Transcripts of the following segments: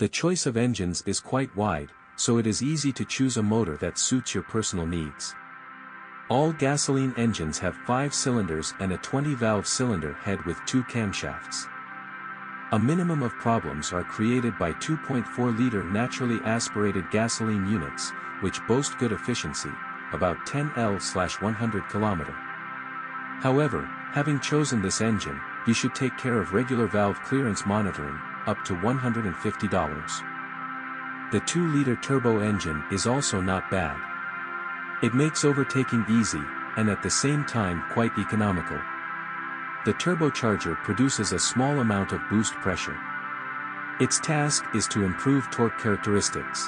The choice of engines is quite wide, so it is easy to choose a motor that suits your personal needs. All gasoline engines have 5 cylinders and a 20-valve cylinder head with 2 camshafts. A minimum of problems are created by 2.4-liter naturally aspirated gasoline units, which boast good efficiency, about 10 L/100 km. However, having chosen this engine, you should take care of regular valve clearance monitoring, up to $150. The 2-liter turbo engine is also not bad. It makes overtaking easy, and at the same time quite economical. The turbocharger produces a small amount of boost pressure. Its task is to improve torque characteristics.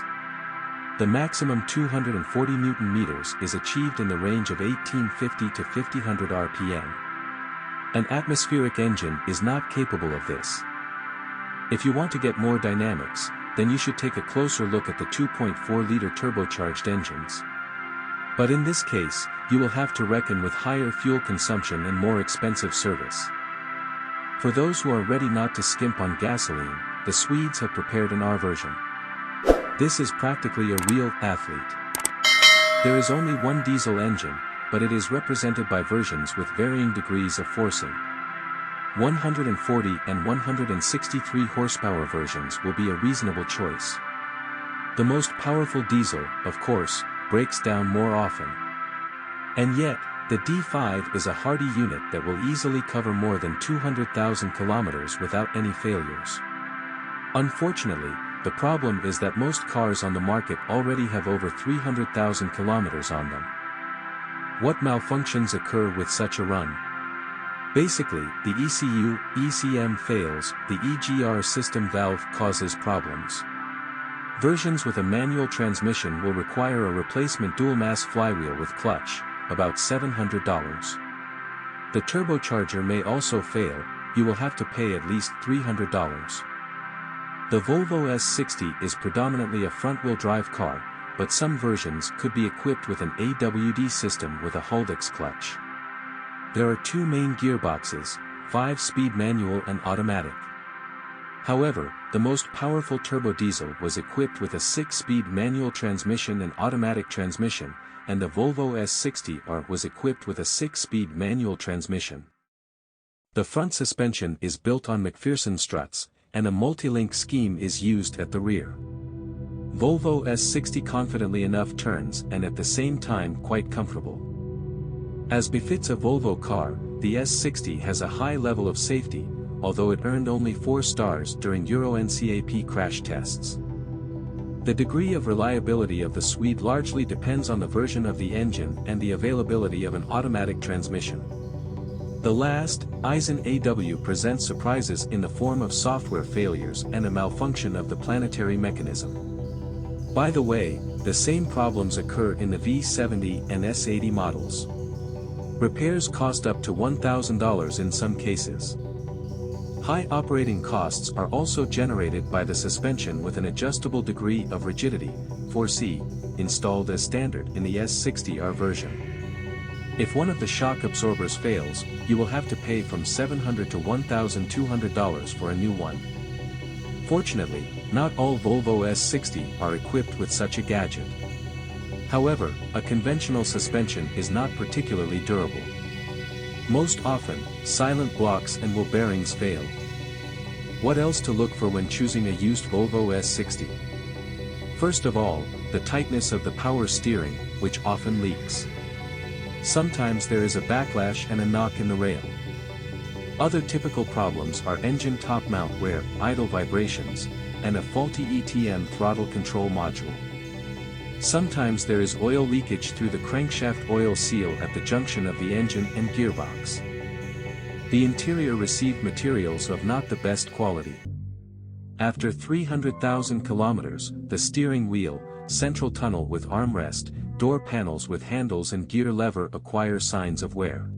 The maximum 240 Nm is achieved in the range of 1850 to 5000 rpm. An atmospheric engine is not capable of this. If you want to get more dynamics, then you should take a closer look at the 2.4-liter turbocharged engines. But in this case, you will have to reckon with higher fuel consumption and more expensive service. For those who are ready not to skimp on gasoline, the Swedes have prepared an R version. This is practically a real athlete. There is only one diesel engine, but it is represented by versions with varying degrees of forcing. 140 and 163 horsepower versions will be a reasonable choice. The most powerful diesel, of course, breaks down more often. And yet, the D5 is a hardy unit that will easily cover more than 200,000 kilometers without any failures. Unfortunately, the problem is that most cars on the market already have over 300,000 kilometers on them. What malfunctions occur with such a run? Basically, the ECU, ECM fails, the EGR system valve causes problems. Versions with a manual transmission will require a replacement dual-mass flywheel with clutch, about $700. The turbocharger may also fail, you will have to pay at least $300. The Volvo S60 is predominantly a front-wheel drive car, but some versions could be equipped with an AWD system with a Haldex clutch. There are 2 main gearboxes, 5-speed manual and automatic. However, the most powerful turbo diesel was equipped with a 6-speed manual transmission and automatic transmission, and the Volvo S60R was equipped with a 6-speed manual transmission. The front suspension is built on McPherson struts, and a multi-link scheme is used at the rear. Volvo S60 confidently enough turns and at the same time quite comfortable. As befits a Volvo car, the S60 has a high level of safety, although it earned only 4 stars during Euro NCAP crash tests. The degree of reliability of the Swede largely depends on the version of the engine and the availability of an automatic transmission. The last, Eisen AW presents surprises in the form of software failures and a malfunction of the planetary mechanism. By the way, the same problems occur in the V70 and S80 models. Repairs cost up to $1,000 in some cases. High operating costs are also generated by the suspension with an adjustable degree of rigidity, 4C, installed as standard in the S60R version. If one of the shock absorbers fails, you will have to pay from $700 to $1,200 for a new one. Fortunately, not all Volvo S60 are equipped with such a gadget. However, a conventional suspension is not particularly durable. Most often, silent blocks and wheel bearings fail. What else to look for when choosing a used Volvo S60? First of all, the tightness of the power steering, which often leaks. Sometimes there is a backlash and a knock in the rail. Other typical problems are engine top mount wear, idle vibrations, and a faulty ETM throttle control module. Sometimes there is oil leakage through the crankshaft oil seal at the junction of the engine and gearbox. The interior received materials of not the best quality. After 300,000 kilometers, the steering wheel, central tunnel with armrest, door panels with handles and gear lever acquire signs of wear.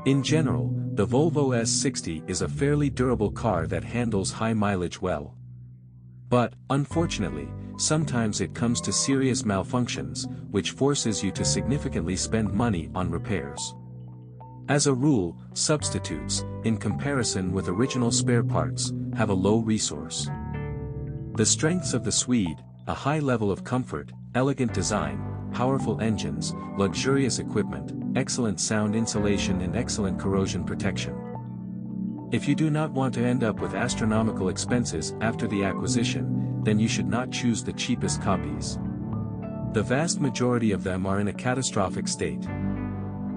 In general, the Volvo S60 is a fairly durable car that handles high mileage well. But, unfortunately, sometimes it comes to serious malfunctions, which forces you to significantly spend money on repairs. As a rule, substitutes, in comparison with original spare parts, have a low resource. The strengths of the Swede: a high level of comfort, elegant design, powerful engines, luxurious equipment, excellent sound insulation and excellent corrosion protection. If you do not want to end up with astronomical expenses after the acquisition, then you should not choose the cheapest copies. The vast majority of them are in a catastrophic state.